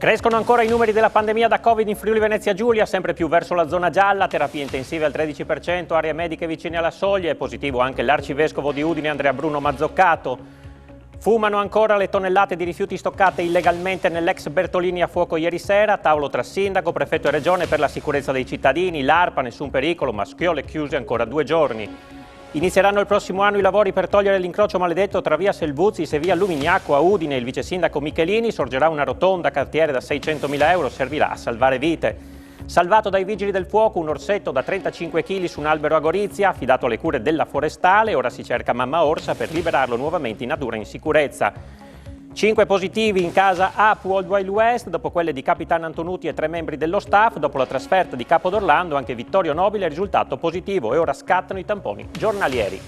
Crescono ancora i numeri della pandemia da Covid in Friuli Venezia Giulia, sempre più verso la zona gialla, terapie intensive al 13%, aree mediche vicine alla soglia, è positivo anche l'arcivescovo di Udine Andrea Bruno Mazzoccato. Fumano ancora le tonnellate di rifiuti stoccate illegalmente nell'ex Bertolini a fuoco ieri sera, tavolo tra sindaco, prefetto e regione per la sicurezza dei cittadini, l'ARPA, nessun pericolo, ma schiole chiuse ancora 2 giorni. Inizieranno il prossimo anno i lavori per togliere l'incrocio maledetto tra via Selbuzis e via Lumignacco a Udine. Il vice sindaco Michelini, sorgerà una rotonda cartiere da 600.000 euro, servirà a salvare vite. Salvato dai vigili del fuoco un orsetto da 35 kg su un albero a Gorizia, affidato alle cure della forestale, ora si cerca mamma orsa per liberarlo nuovamente in natura in sicurezza. 5 positivi in casa APU Old Wild West, dopo quelle di Capitan Antonuti e 3 membri dello staff. Dopo la trasferta di Capodorlando anche Vittorio Nobile è risultato positivo e ora scattano i tamponi giornalieri.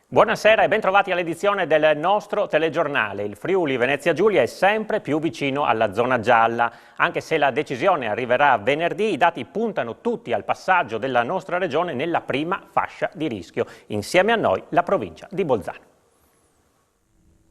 Buonasera e bentrovati all'edizione del nostro telegiornale. Il Friuli Venezia Giulia è sempre più vicino alla zona gialla. Anche se la decisione arriverà venerdì, i dati puntano tutti al passaggio della nostra regione nella prima fascia di rischio. Insieme a noi la provincia di Bolzano.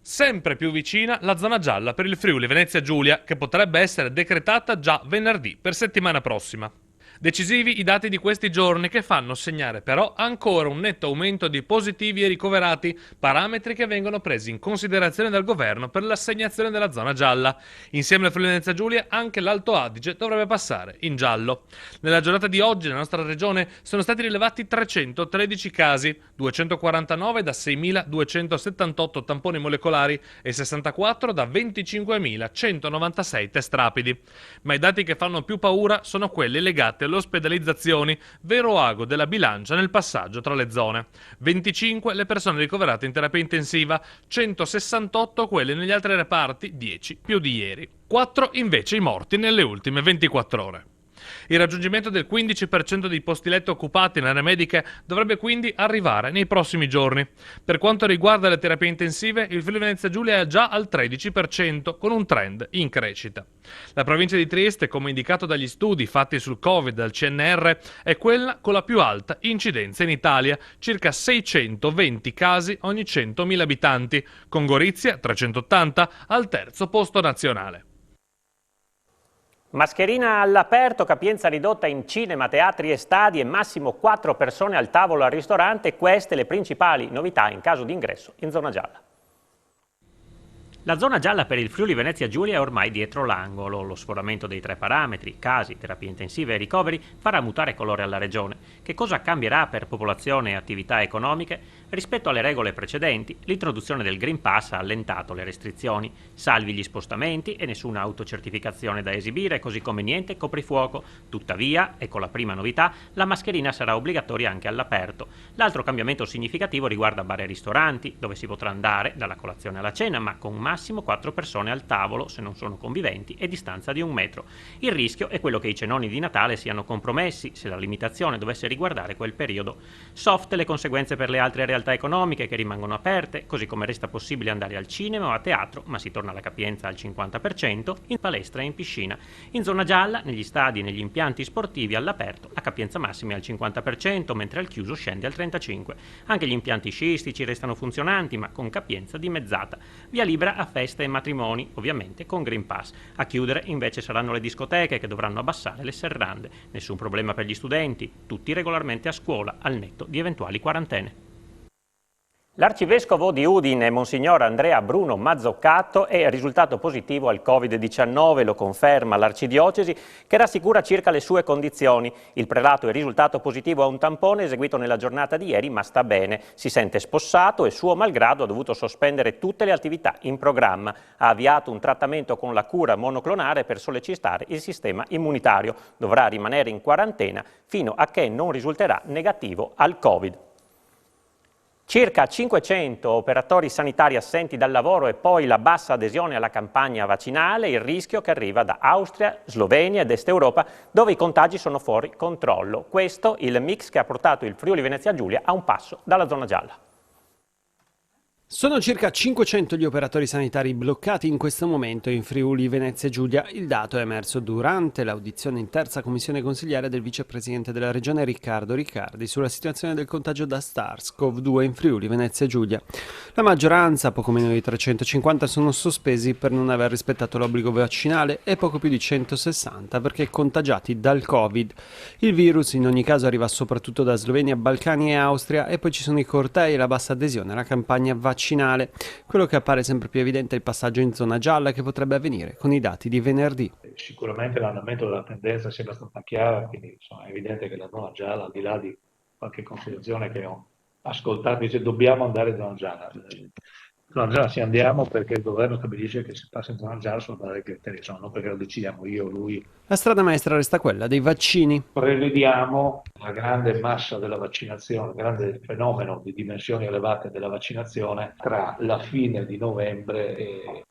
Sempre più vicina la zona gialla per il Friuli Venezia Giulia, che potrebbe essere decretata già venerdì per settimana prossima. Decisivi i dati di questi giorni, che fanno segnare però ancora un netto aumento di positivi e ricoverati, parametri che vengono presi in considerazione dal governo per l'assegnazione della zona gialla. Insieme al Friuli Venezia Giulia anche l'Alto Adige dovrebbe passare in giallo. Nella giornata di oggi nella nostra regione sono stati rilevati 313 casi, 249 da 6.278 tamponi molecolari e 64 da 25.196 test rapidi. Ma i dati che fanno più paura sono quelli legati alle ospedalizzazioni, vero ago della bilancia nel passaggio tra le zone. 25 le persone ricoverate in terapia intensiva, 168 quelle negli altri reparti, 10 più di ieri. 4 invece i morti nelle ultime 24 ore. Il raggiungimento del 15% dei posti letto occupati nelle aree mediche dovrebbe quindi arrivare nei prossimi giorni. Per quanto riguarda le terapie intensive, il Friuli Venezia Giulia è già al 13%, con un trend in crescita. La provincia di Trieste, come indicato dagli studi fatti sul Covid dal CNR, è quella con la più alta incidenza in Italia, circa 620 casi ogni 100.000 abitanti, con Gorizia, 380, al terzo posto nazionale. Mascherina all'aperto, capienza ridotta in cinema, teatri e stadi e massimo 4 persone al tavolo al ristorante. Queste le principali novità in caso di ingresso in zona gialla. La zona gialla per il Friuli Venezia Giulia è ormai dietro l'angolo. Lo sforamento dei 3 parametri, casi, terapie intensive e ricoveri, farà mutare colore alla regione. Che cosa cambierà per popolazione e attività economiche? Rispetto alle regole precedenti, l'introduzione del Green Pass ha allentato le restrizioni, salvi gli spostamenti e nessuna autocertificazione da esibire, così come niente coprifuoco. Tuttavia, ecco la prima novità, la mascherina sarà obbligatoria anche all'aperto. L'altro cambiamento significativo riguarda bar e ristoranti, dove si potrà andare dalla colazione alla cena, ma con massimo 4 persone al tavolo, se non sono conviventi, e distanza di 1 metro. Il rischio è quello che i cenoni di Natale siano compromessi se la limitazione dovesse riguardare quel periodo. Soft le conseguenze per le altre realtà economiche che rimangono aperte, così come resta possibile andare al cinema o a teatro, ma si torna alla capienza al 50%, in palestra e in piscina. In zona gialla, negli stadi e negli impianti sportivi all'aperto, la capienza massima è al 50%, mentre al chiuso scende al 35%. Anche gli impianti sciistici restano funzionanti, ma con capienza dimezzata. Via libera a feste e matrimoni, ovviamente con Green Pass. A chiudere invece saranno le discoteche, che dovranno abbassare le serrande. Nessun problema per gli studenti, tutti regolarmente a scuola, al netto di eventuali quarantene. L'arcivescovo di Udine, Monsignor Andrea Bruno Mazzoccato, è risultato positivo al Covid-19, lo conferma l'arcidiocesi, che rassicura circa le sue condizioni. Il prelato è risultato positivo a un tampone eseguito nella giornata di ieri, ma sta bene. Si sente spossato e suo malgrado ha dovuto sospendere tutte le attività in programma. Ha avviato un trattamento con la cura monoclonale per sollecitare il sistema immunitario. Dovrà rimanere in quarantena fino a che non risulterà negativo al Covid. Circa 500 operatori sanitari assenti dal lavoro e poi la bassa adesione alla campagna vaccinale, il rischio che arriva da Austria, Slovenia ed Est Europa, dove i contagi sono fuori controllo. Questo il mix che ha portato il Friuli Venezia Giulia a un passo dalla zona gialla. Sono circa 500 gli operatori sanitari bloccati in questo momento in Friuli Venezia Giulia. Il dato è emerso durante l'audizione in terza commissione consigliare del vicepresidente della regione Riccardo Riccardi sulla situazione del contagio da SARS-CoV-2 in Friuli Venezia Giulia. La maggioranza, poco meno di 350, sono sospesi per non aver rispettato l'obbligo vaccinale e poco più di 160 perché contagiati dal Covid. Il virus in ogni caso arriva soprattutto da Slovenia, Balcani e Austria, e poi ci sono i cortei e la bassa adesione alla campagna vaccinale. Quello che appare sempre più evidente è il passaggio in zona gialla che potrebbe avvenire con i dati di venerdì. Sicuramente l'andamento della tendenza sia abbastanza chiara, quindi è evidente che la zona gialla, al di là di qualche considerazione che ho ascoltato, dice dobbiamo andare in zona gialla. Zona gialla sì, andiamo perché il governo stabilisce che si passa in zona gialla sulla base dei criteri, non perché lo decidiamo io o lui. La strada maestra resta quella dei vaccini. Prevediamo la grande massa della vaccinazione, il grande fenomeno di dimensioni elevate della vaccinazione tra la fine di novembre e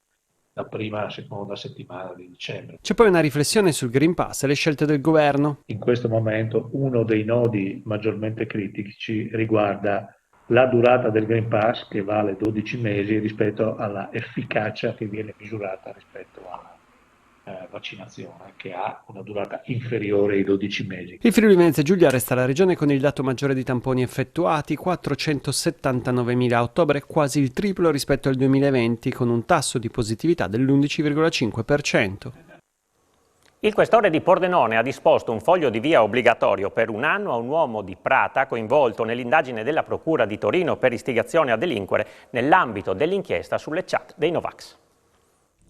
la prima e la seconda settimana di dicembre. C'è poi una riflessione sul Green Pass e le scelte del governo. In questo momento uno dei nodi maggiormente critici riguarda la durata del Green Pass, che vale 12 mesi, rispetto alla efficacia che viene misurata rispetto alla vaccinazione, che ha una durata inferiore ai 12 mesi. Il Friuli Venezia Giulia resta la regione con il dato maggiore di tamponi effettuati, 479.000 a ottobre, quasi il triplo rispetto al 2020, con un tasso di positività dell'11,5%. Il questore di Pordenone ha disposto un foglio di via obbligatorio per un anno a un uomo di Prata coinvolto nell'indagine della Procura di Torino per istigazione a delinquere nell'ambito dell'inchiesta sulle chat dei Novax.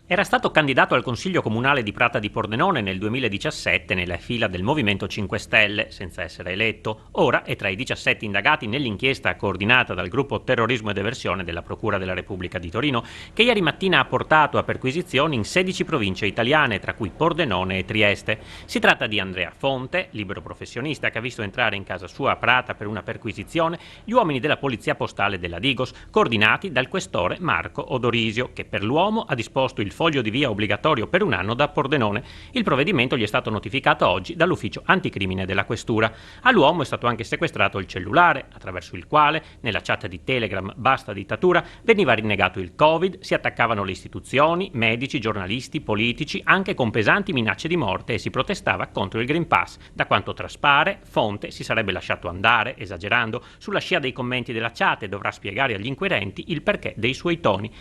Era stato candidato al Consiglio Comunale di Prata di Pordenone nel 2017 nella fila del Movimento 5 Stelle, senza essere eletto. Ora è tra i 17 indagati nell'inchiesta coordinata dal gruppo Terrorismo ed Eversione della Procura della Repubblica di Torino, che ieri mattina ha portato a perquisizioni in 16 province italiane, tra cui Pordenone e Trieste. Si tratta di Andrea Fonte, libero professionista che ha visto entrare in casa sua a Prata per una perquisizione gli uomini della Polizia Postale della Digos, coordinati dal questore Marco Odorisio, che per l'uomo ha disposto il foglio di via obbligatorio per un anno da Pordenone. Il provvedimento gli è stato notificato oggi dall'ufficio anticrimine della questura. All'uomo è stato anche sequestrato il cellulare, attraverso il quale, nella chat di Telegram Basta Dittatura, veniva rinnegato il Covid, si attaccavano le istituzioni, medici, giornalisti, politici, anche con pesanti minacce di morte, e si protestava contro il Green Pass. Da quanto traspare, Fonte si sarebbe lasciato andare, esagerando, sulla scia dei commenti della chat e dovrà spiegare agli inquirenti il perché dei suoi toni.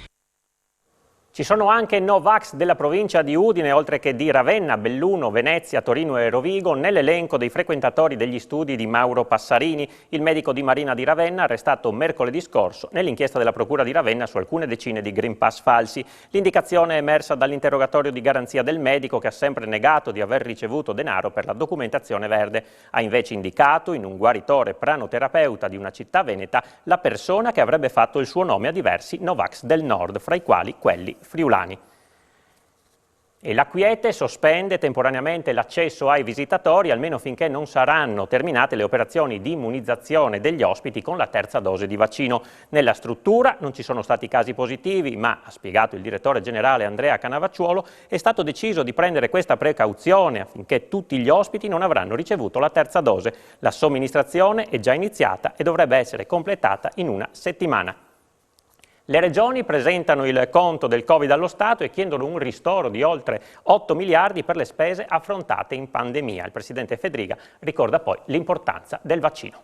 Ci sono anche Novax della provincia di Udine, oltre che di Ravenna, Belluno, Venezia, Torino e Rovigo, nell'elenco dei frequentatori degli studi di Mauro Passarini, il medico di Marina di Ravenna, arrestato mercoledì scorso nell'inchiesta della Procura di Ravenna su alcune decine di Green Pass falsi. L'indicazione è emersa dall'interrogatorio di garanzia del medico, che ha sempre negato di aver ricevuto denaro per la documentazione verde. Ha invece indicato in un guaritore pranoterapeuta di una città veneta la persona che avrebbe fatto il suo nome a diversi Novax del Nord, fra i quali quelli friulani. E la Quiete sospende temporaneamente l'accesso ai visitatori, almeno finché non saranno terminate le operazioni di immunizzazione degli ospiti con la terza dose di vaccino. Nella struttura non ci sono stati casi positivi, ma, ha spiegato il direttore generale Andrea Canavacciuolo, è stato deciso di prendere questa precauzione affinché tutti gli ospiti non avranno ricevuto la terza dose. La somministrazione è già iniziata e dovrebbe essere completata in una settimana. Le regioni presentano il conto del Covid allo Stato e chiedono un ristoro di oltre 8 miliardi per le spese affrontate in pandemia. Il presidente Fedriga ricorda poi l'importanza del vaccino.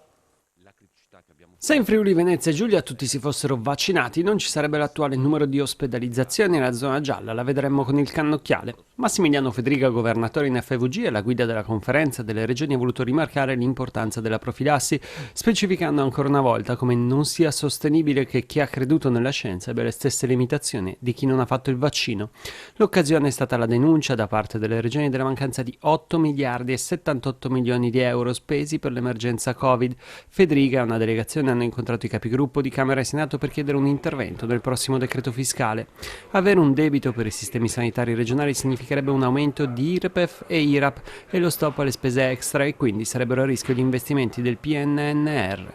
Se in Friuli Venezia Giulia tutti si fossero vaccinati, non ci sarebbe l'attuale numero di ospedalizzazioni nella zona gialla, la vedremmo con il cannocchiale. Massimiliano Fedriga, governatore in FVG e la guida della conferenza delle regioni, ha voluto rimarcare l'importanza della profilassi, specificando ancora una volta come non sia sostenibile che chi ha creduto nella scienza abbia le stesse limitazioni di chi non ha fatto il vaccino. L'occasione è stata la denuncia da parte delle regioni della mancanza di 8 miliardi e 78 milioni di euro spesi per l'emergenza Covid. Fedriga e una delegazione hanno incontrato i capigruppo di Camera e Senato per chiedere un intervento nel prossimo decreto fiscale. Avere un debito per i sistemi sanitari regionali significherebbe un aumento di IRPEF e IRAP e lo stop alle spese extra, e quindi sarebbero a rischio gli investimenti del PNNR.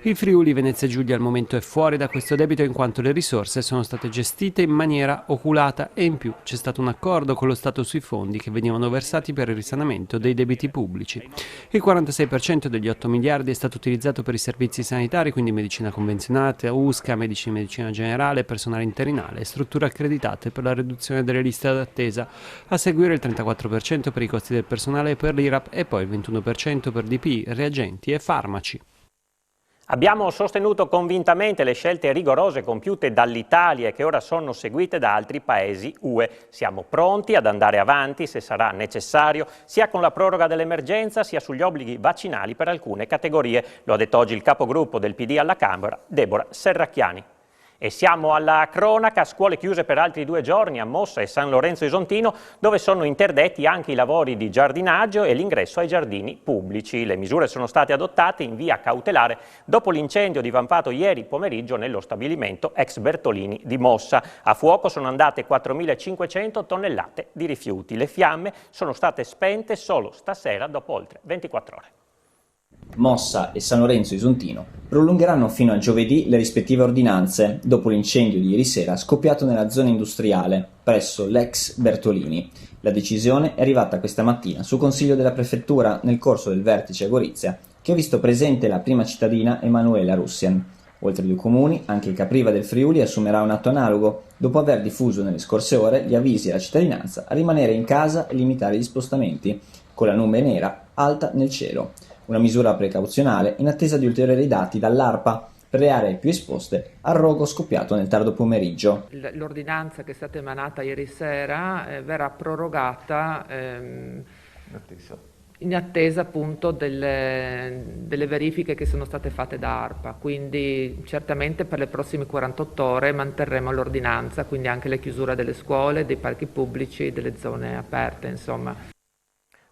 Il Friuli Venezia Giulia al momento è fuori da questo debito in quanto le risorse sono state gestite in maniera oculata e in più c'è stato un accordo con lo Stato sui fondi che venivano versati per il risanamento dei debiti pubblici. Il 46% degli 8 miliardi è stato utilizzato per i servizi sanitari, quindi medicina convenzionata, USCA, medici di medicina generale, personale interinale e strutture accreditate per la riduzione delle liste d'attesa. A seguire il 34% per i costi del personale e per l'IRAP e poi il 21% per DPI, reagenti e farmaci. Abbiamo sostenuto convintamente le scelte rigorose compiute dall'Italia e che ora sono seguite da altri paesi UE. Siamo pronti ad andare avanti se sarà necessario, sia con la proroga dell'emergenza sia sugli obblighi vaccinali per alcune categorie. Lo ha detto oggi il capogruppo del PD alla Camera, Deborah Serracchiani. E siamo alla cronaca, scuole chiuse per altri 2 giorni a Mossa e San Lorenzo Isontino, dove sono interdetti anche i lavori di giardinaggio e l'ingresso ai giardini pubblici. Le misure sono state adottate in via cautelare dopo l'incendio divampato ieri pomeriggio nello stabilimento ex Bertolini di Mossa. A fuoco sono andate 4.500 tonnellate di rifiuti. Le fiamme sono state spente solo stasera dopo oltre 24 ore. Mossa e San Lorenzo Isontino prolungheranno fino a giovedì le rispettive ordinanze dopo l'incendio di ieri sera scoppiato nella zona industriale presso l'ex Bertolini. La decisione è arrivata questa mattina su consiglio della prefettura nel corso del vertice a Gorizia, che ha visto presente la prima cittadina Emanuela Russian. Oltre 2 comuni, anche il Capriva del Friuli assumerà un atto analogo, dopo aver diffuso nelle scorse ore gli avvisi alla cittadinanza a rimanere in casa e limitare gli spostamenti, con la nube nera alta nel cielo. Una misura precauzionale in attesa di ulteriori dati dall'ARPA per le aree più esposte al rogo scoppiato nel tardo pomeriggio. L'ordinanza che è stata emanata ieri sera verrà prorogata in attesa appunto delle verifiche che sono state fatte da ARPA, quindi certamente per le prossime 48 ore manterremo l'ordinanza, quindi anche le chiusure delle scuole, dei parchi pubblici, delle zone aperte, insomma.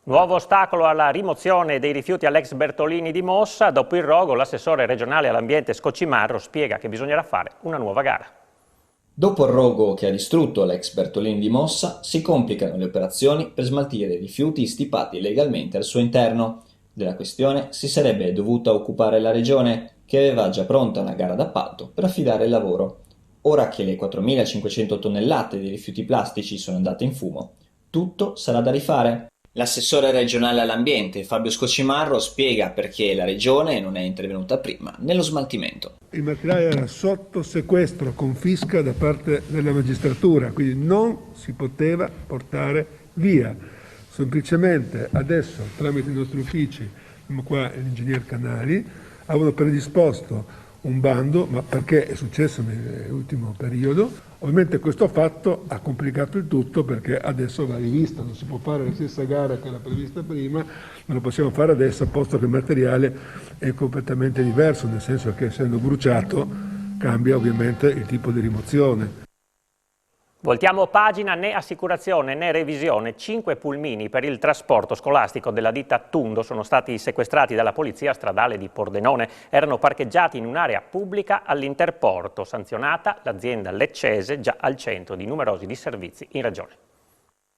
Nuovo ostacolo alla rimozione dei rifiuti all'ex Bertolini di Mossa. Dopo il rogo, l'assessore regionale all'ambiente Scoccimarro spiega che bisognerà fare una nuova gara. Dopo il rogo che ha distrutto l'ex Bertolini di Mossa, si complicano le operazioni per smaltire i rifiuti stipati illegalmente al suo interno. Della questione si sarebbe dovuta occupare la regione, che aveva già pronta una gara d'appalto per affidare il lavoro. Ora che le 4.500 tonnellate di rifiuti plastici sono andate in fumo, tutto sarà da rifare. L'assessore regionale all'ambiente Fabio Scoccimarro spiega perché la regione non è intervenuta prima nello smaltimento. Il materiale era sotto sequestro, confisca da parte della magistratura, quindi non si poteva portare via. Semplicemente adesso, tramite i nostri uffici, qua l'ingegner Canali, avevano predisposto un bando, ma perché è successo nell'ultimo periodo. Ovviamente questo fatto ha complicato il tutto perché adesso va rivista, non si può fare la stessa gara che era prevista prima, ma lo possiamo fare adesso, posto che il materiale è completamente diverso, nel senso che essendo bruciato cambia ovviamente il tipo di rimozione. Voltiamo pagina, né assicurazione né revisione. 5 pulmini per il trasporto scolastico della ditta Tundo sono stati sequestrati dalla polizia stradale di Pordenone. Erano parcheggiati in un'area pubblica all'Interporto. Sanzionata l'azienda leccese, già al centro di numerosi disservizi in regione.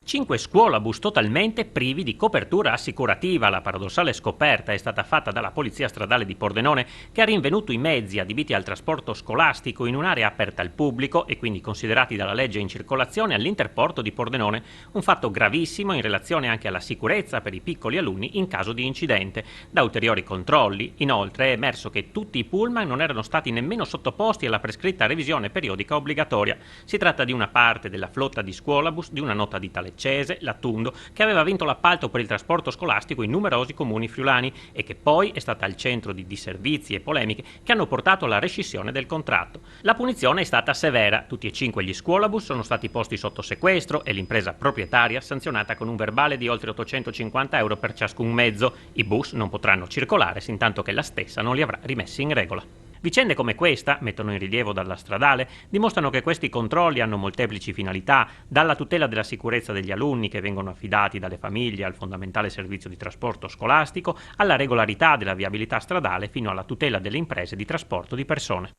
5 scuolabus totalmente privi di copertura assicurativa. La paradossale scoperta è stata fatta dalla Polizia Stradale di Pordenone, che ha rinvenuto i mezzi adibiti al trasporto scolastico in un'area aperta al pubblico e quindi considerati dalla legge in circolazione all'Interporto di Pordenone. Un fatto gravissimo in relazione anche alla sicurezza per i piccoli alunni in caso di incidente. Da ulteriori controlli, inoltre, è emerso che tutti i pullman non erano stati nemmeno sottoposti alla prescritta revisione periodica obbligatoria. Si tratta di una parte della flotta di scuolabus di una nota ditta leccese, la Tundo, che aveva vinto l'appalto per il trasporto scolastico in numerosi comuni friulani e che poi è stata al centro di disservizi e polemiche che hanno portato alla rescissione del contratto. La punizione è stata severa. Tutti e 5 gli scuolabus sono stati posti sotto sequestro e l'impresa proprietaria sanzionata con un verbale di oltre 850 euro per ciascun mezzo. I bus non potranno circolare sintanto che la stessa non li avrà rimessi in regola. Vicende come questa, mettono in rilievo dalla Stradale, dimostrano che questi controlli hanno molteplici finalità, dalla tutela della sicurezza degli alunni che vengono affidati dalle famiglie al fondamentale servizio di trasporto scolastico, alla regolarità della viabilità stradale fino alla tutela delle imprese di trasporto di persone.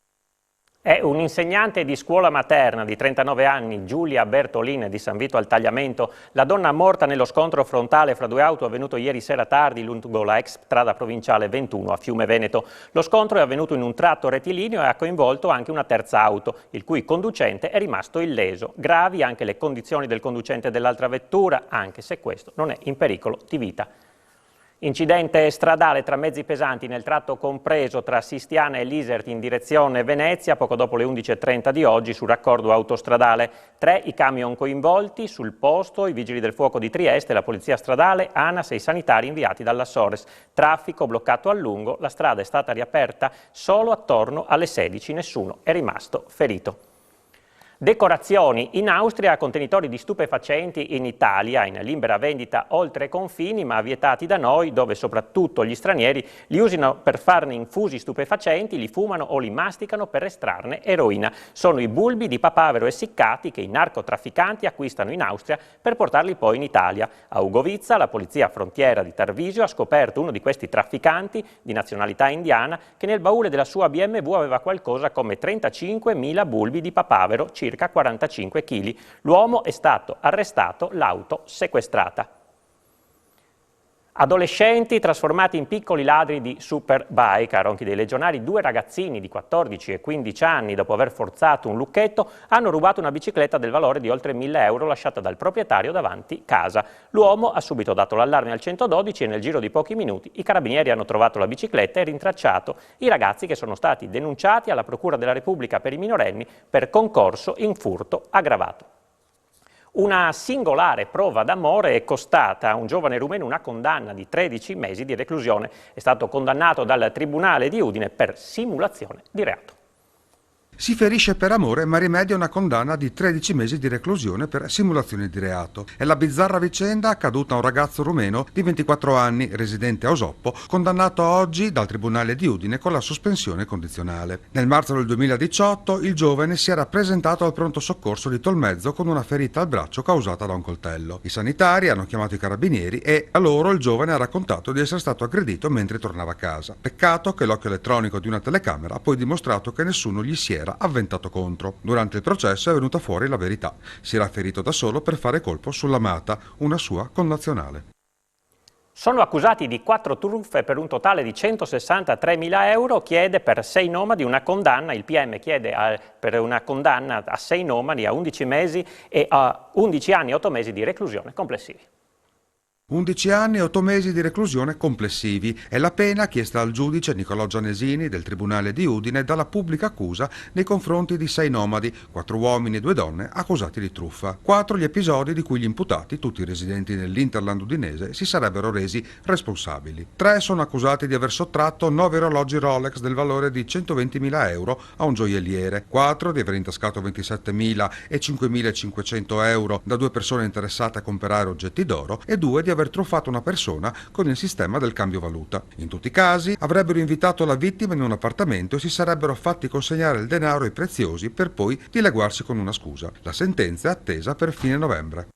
È un'insegnante di scuola materna di 39 anni, Giulia Bertolini di San Vito al Tagliamento, la donna morta nello scontro frontale fra due auto avvenuto ieri sera tardi lungo la ex strada provinciale 21 a Fiume Veneto. Lo scontro è avvenuto in un tratto rettilineo e ha coinvolto anche una terza auto, il cui conducente è rimasto illeso. Gravi anche le condizioni del conducente dell'altra vettura, anche se questo non è in pericolo di vita. Incidente stradale tra mezzi pesanti nel tratto compreso tra Sistiana e Liserti in direzione Venezia poco dopo le 11:30 di oggi sul raccordo autostradale. 3 i camion coinvolti, sul posto i vigili del fuoco di Trieste, la polizia stradale, ANAS e i sanitari inviati dalla Sores. Traffico bloccato a lungo, la strada è stata riaperta solo attorno alle 16, nessuno è rimasto ferito. Decorazioni in Austria, contenitori di stupefacenti in Italia, in libera vendita oltre confini, ma vietati da noi, dove soprattutto gli stranieri li usano per farne infusi stupefacenti, li fumano o li masticano per estrarne eroina. Sono i bulbi di papavero essiccati che i narcotrafficanti acquistano in Austria per portarli poi in Italia. A Ugovizza, la polizia frontiera di Tarvisio ha scoperto uno di questi trafficanti di nazionalità indiana che nel baule della sua BMW aveva qualcosa come 35.000 bulbi di papavero, circa 45 kg. L'uomo è stato arrestato, l'auto sequestrata. Adolescenti trasformati in piccoli ladri di Superbike. A Ronchi dei Legionari 2 ragazzini di 14 e 15 anni, dopo aver forzato un lucchetto, hanno rubato una bicicletta del valore di oltre 1.000 euro lasciata dal proprietario davanti casa. L'uomo ha subito dato l'allarme al 112 e nel giro di pochi minuti i carabinieri hanno trovato la bicicletta e rintracciato i ragazzi che sono stati denunciati alla Procura della Repubblica per i minorenni per concorso in furto aggravato. Una singolare prova d'amore è costata a un giovane rumeno una condanna di 13 mesi di reclusione. È stato condannato dal Tribunale di Udine per simulazione di reato. Si ferisce per amore ma rimedia una condanna di 13 mesi di reclusione per simulazione di reato. È la bizzarra vicenda accaduta a un ragazzo rumeno di 24 anni, residente a Osoppo, condannato oggi dal Tribunale di Udine con la sospensione condizionale. Nel marzo del 2018 il giovane si era presentato al pronto soccorso di Tolmezzo con una ferita al braccio causata da un coltello. I sanitari hanno chiamato i carabinieri e a loro il giovane ha raccontato di essere stato aggredito mentre tornava a casa. Peccato che l'occhio elettronico di una telecamera ha poi dimostrato che nessuno gli si era avventato contro. Durante il processo è venuta fuori la verità. Si era ferito da solo per fare colpo sull'amata, una sua connazionale. Sono accusati di 4 truffe per un totale di 163.000 euro, chiede per 6 nomadi una condanna, il PM chiede per una condanna a 6 nomadi a 11 mesi e a 11 anni e 8 mesi di reclusione complessivi. 11 anni e 8 mesi di reclusione complessivi è la pena chiesta al giudice Nicolò Gianesini del Tribunale di Udine dalla pubblica accusa nei confronti di 6 nomadi, 4 uomini e 2 donne accusati di truffa. 4 gli episodi di cui gli imputati, tutti residenti nell'Interland udinese, si sarebbero resi responsabili. 3 sono accusati di aver sottratto 9 orologi Rolex del valore di 120.000 euro a un gioielliere, 4 di aver intascato 27.000 e 5.500 euro da 2 persone interessate a comprare oggetti d'oro e 2 di aver truffato una persona con il sistema del cambio valuta. In tutti i casi avrebbero invitato la vittima in un appartamento e si sarebbero fatti consegnare il denaro e i preziosi per poi dileguarsi con una scusa. La sentenza è attesa per fine novembre.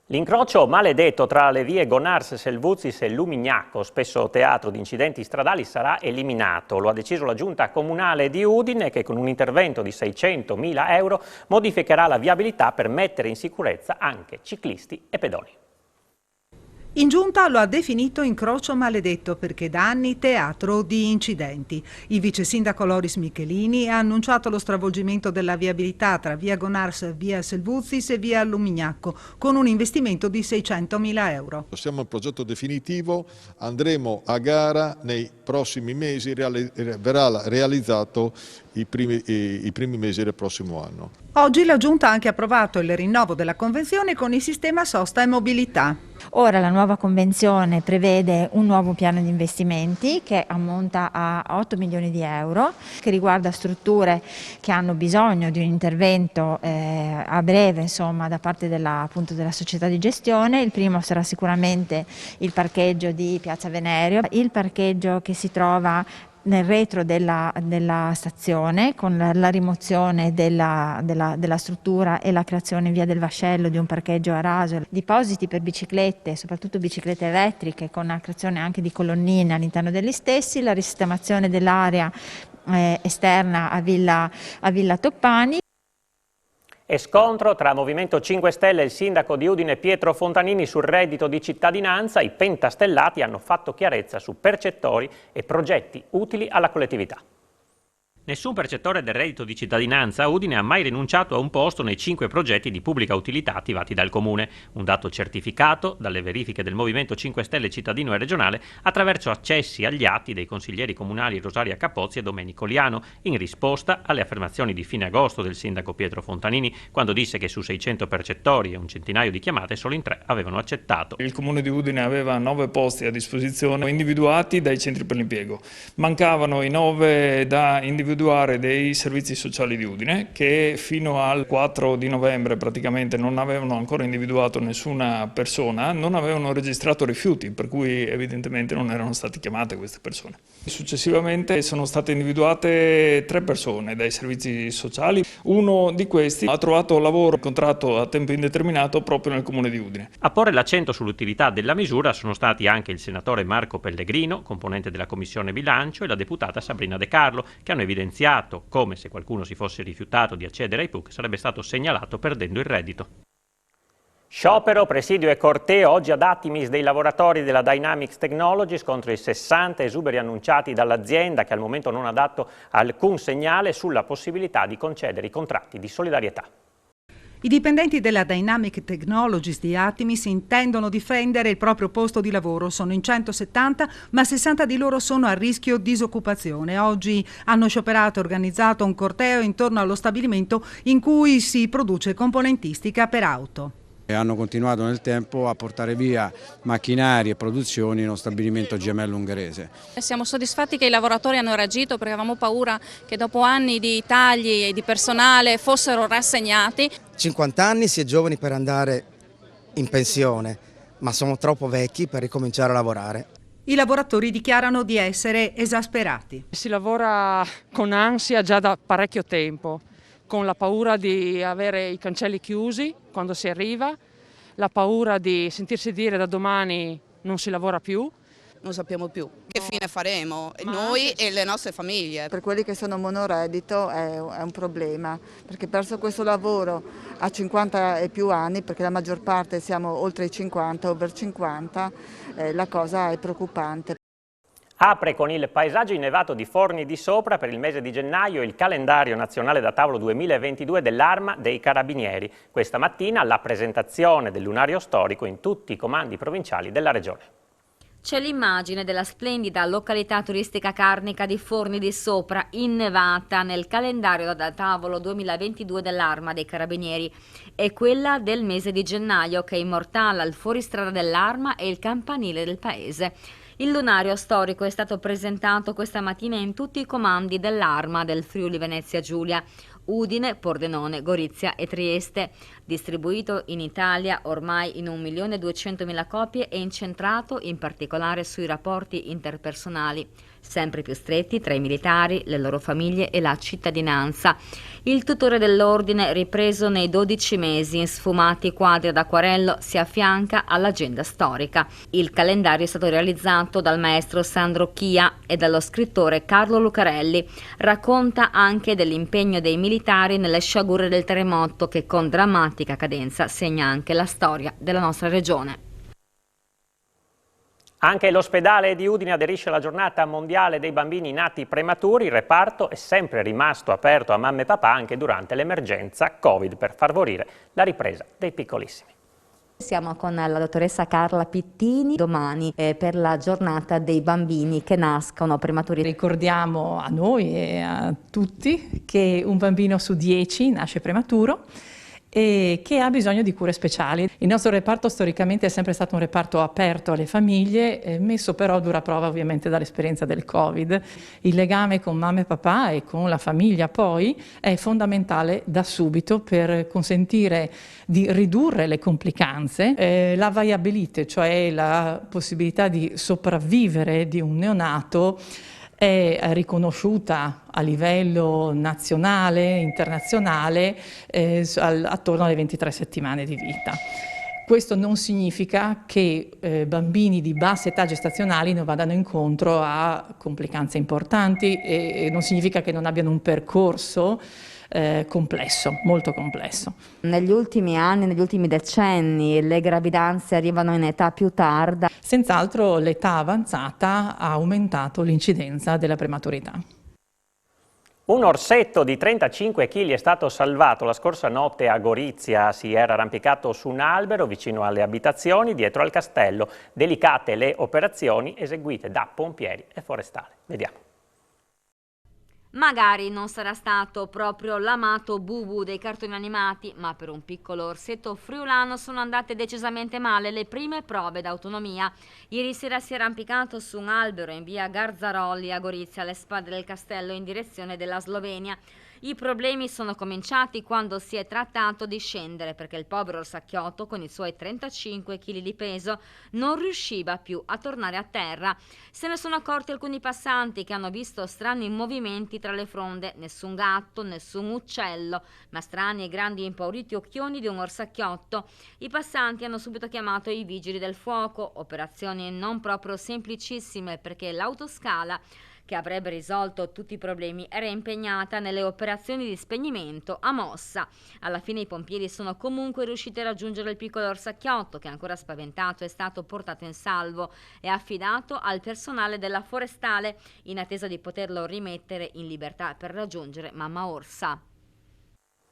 L'incrocio maledetto tra le vie Gonars-Selvuzis e Lumignacco, spesso teatro di incidenti stradali, sarà eliminato. Lo ha deciso la Giunta Comunale di Udine che con un intervento di 600.000 euro modificherà la viabilità per mettere in sicurezza anche ciclisti e pedoni. In giunta lo ha definito incrocio maledetto perché da anni teatro di incidenti. Il vice sindaco Loris Michelini ha annunciato lo stravolgimento della viabilità tra via Gonars, via Selvuzis e via Lumignacco con un investimento di 600.000 euro. Siamo al progetto definitivo, andremo a gara nei prossimi mesi, verrà realizzato i primi mesi del prossimo anno. Oggi la Giunta ha anche approvato il rinnovo della convenzione con il sistema sosta e mobilità. Ora la nuova convenzione prevede un nuovo piano di investimenti che ammonta a 8 milioni di euro, che riguarda strutture che hanno bisogno di un intervento a breve, insomma, da parte della società di gestione. Il primo sarà sicuramente il parcheggio di Piazza Venerio, il parcheggio che si trova nel retro della stazione con la rimozione della struttura e la creazione in via del Vascello di un parcheggio a raso, depositi per biciclette, soprattutto biciclette elettriche con la creazione anche di colonnine all'interno degli stessi, la risistemazione dell'area esterna a Villa Toppani. E scontro tra Movimento 5 Stelle e il sindaco di Udine Pietro Fontanini sul reddito di cittadinanza. I pentastellati hanno fatto chiarezza su percettori e progetti utili alla collettività. Nessun percettore del reddito di cittadinanza a Udine ha mai rinunciato a un posto nei 5 progetti di pubblica utilità attivati dal Comune, un dato certificato dalle verifiche del Movimento 5 Stelle cittadino e regionale attraverso accessi agli atti dei consiglieri comunali Rosaria Capozzi e Domenico Liano, in risposta alle affermazioni di fine agosto del sindaco Pietro Fontanini, quando disse che su 600 percettori e un centinaio di chiamate solo in 3 avevano accettato. Il Comune di Udine aveva 9 posti a disposizione individuati dai centri per l'impiego. Mancavano i 9 da individuare dei servizi sociali di Udine, che fino al 4 di novembre praticamente non avevano ancora individuato nessuna persona, non avevano registrato rifiuti, per cui evidentemente non erano state chiamate queste persone. Successivamente sono state individuate 3 persone dai servizi sociali. Uno di questi ha trovato lavoro, contratto a tempo indeterminato proprio nel Comune di Udine. A porre l'accento sull'utilità della misura sono stati anche il senatore Marco Pellegrino, componente della Commissione Bilancio, e la deputata Sabrina De Carlo, che hanno evidenziato come se qualcuno si fosse rifiutato di accedere ai PUC sarebbe stato segnalato perdendo il reddito. Sciopero, presidio e corteo oggi ad Attimis dei lavoratori della Dynamics Technologies contro i 60 esuberi annunciati dall'azienda, che al momento non ha dato alcun segnale sulla possibilità di concedere i contratti di solidarietà. I dipendenti della Dynamic Technologies di Attimis intendono difendere il proprio posto di lavoro. Sono in 170, ma 60 di loro sono a rischio disoccupazione. Oggi hanno scioperato e organizzato un corteo intorno allo stabilimento in cui si produce componentistica per auto. Hanno continuato nel tempo a portare via macchinari e produzioni in uno stabilimento gemello ungherese. Siamo soddisfatti che i lavoratori hanno reagito, perché avevamo paura che dopo anni di tagli e di personale fossero rassegnati. 50 anni si è giovani per andare in pensione, ma sono troppo vecchi per ricominciare a lavorare. I lavoratori dichiarano di essere esasperati. Si lavora con ansia già da parecchio tempo, con la paura di avere i cancelli chiusi quando si arriva, la paura di sentirsi dire da domani non si lavora più. Non sappiamo più che fine faremo, noi e le nostre famiglie. Per quelli che sono monoreddito è un problema, perché perso questo lavoro a 50 e più anni, perché la maggior parte siamo oltre i 50, over 50, la cosa è preoccupante. Apre con il paesaggio innevato di Forni di Sopra per il mese di gennaio il calendario nazionale da tavolo 2022 dell'Arma dei Carabinieri. Questa mattina la presentazione del lunario storico in tutti i comandi provinciali della regione. C'è l'immagine della splendida località turistica carnica di Forni di Sopra, innevata nel calendario da tavolo 2022 dell'Arma dei Carabinieri. È quella del mese di gennaio, che immortala il fuoristrada dell'Arma e il campanile del paese. Il lunario storico è stato presentato questa mattina in tutti i comandi dell'Arma del Friuli Venezia Giulia, Udine, Pordenone, Gorizia e Trieste, distribuito in Italia ormai in 1.200.000 copie e incentrato in particolare sui rapporti interpersonali, sempre più stretti tra i militari, le loro famiglie e la cittadinanza. Il tutore dell'ordine, ripreso nei 12 mesi in sfumati quadri ad acquarello, si affianca all'agenda storica. Il calendario è stato realizzato dal maestro Sandro Chia e dallo scrittore Carlo Lucarelli. Racconta anche dell'impegno dei militari nelle sciagure del terremoto, che con drammatica cadenza segna anche la storia della nostra regione. Anche l'ospedale di Udine aderisce alla giornata mondiale dei bambini nati prematuri. Il reparto è sempre rimasto aperto a mamme e papà anche durante l'emergenza Covid per favorire la ripresa dei piccolissimi. Siamo con la dottoressa Carla Pittini domani per la giornata dei bambini che nascono prematuri. Ricordiamo a noi e a tutti che un bambino su 10 nasce prematuro e che ha bisogno di cure speciali. Il nostro reparto storicamente è sempre stato un reparto aperto alle famiglie, messo però a dura prova ovviamente dall'esperienza del Covid. Il legame con mamma e papà e con la famiglia poi è fondamentale da subito per consentire di ridurre le complicanze. La viability, cioè la possibilità di sopravvivere di un neonato, è riconosciuta a livello nazionale, internazionale, attorno alle 23 settimane di vita. Questo non significa che bambini di bassa età gestazionali non vadano incontro a complicanze importanti e non significa che non abbiano un percorso complesso, molto complesso. Negli ultimi anni, negli ultimi decenni, le gravidanze arrivano in età più tarda. Senz'altro l'età avanzata ha aumentato l'incidenza della prematurità. Un orsetto di 35 kg è stato salvato la scorsa notte a Gorizia. Si era arrampicato su un albero vicino alle abitazioni dietro al castello. Delicate le operazioni eseguite da pompieri e forestali. Vediamo. Magari non sarà stato proprio l'amato Bubu dei cartoni animati, ma per un piccolo orsetto friulano sono andate decisamente male le prime prove d'autonomia. Ieri sera si è arrampicato su un albero in via Garzarolli a Gorizia, alle spalle del castello in direzione della Slovenia. I problemi sono cominciati quando si è trattato di scendere, perché il povero orsacchiotto, con i suoi 35 kg di peso, non riusciva più a tornare a terra. Se ne sono accorti alcuni passanti che hanno visto strani movimenti tra le fronde. Nessun gatto, nessun uccello, ma strani e grandi impauriti occhioni di un orsacchiotto. I passanti hanno subito chiamato i vigili del fuoco, operazioni non proprio semplicissime perché l'autoscala, che avrebbe risolto tutti i problemi, era impegnata nelle operazioni di spegnimento a mossa. Alla fine i pompieri sono comunque riusciti a raggiungere il piccolo orsacchiotto, che ancora spaventato è stato portato in salvo e affidato al personale della forestale in attesa di poterlo rimettere in libertà per raggiungere mamma orsa.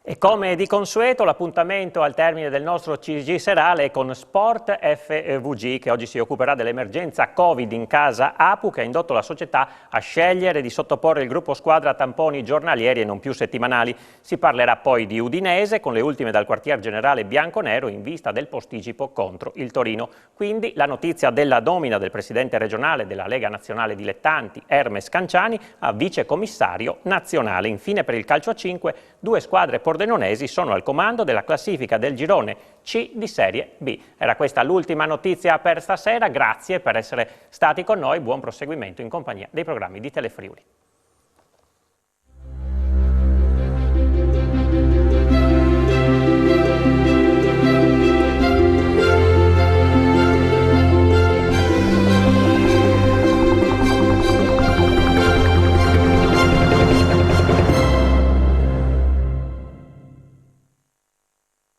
E come di consueto l'appuntamento al termine del nostro CG serale è con Sport FVG, che oggi si occuperà dell'emergenza Covid in casa APU, che ha indotto la società a scegliere di sottoporre il gruppo squadra a tamponi giornalieri e non più settimanali. Si parlerà poi di Udinese, con le ultime dal quartier generale bianconero in vista del posticipo contro il Torino. Quindi la notizia della nomina del presidente regionale della Lega Nazionale Dilettanti, Hermes Canciani, a vicecommissario nazionale. Infine, per il calcio a 5, 2 squadre pordenonesi sono al comando della classifica del girone C di Serie B. Era questa l'ultima notizia per stasera, grazie per essere stati con noi, buon proseguimento in compagnia dei programmi di Telefriuli.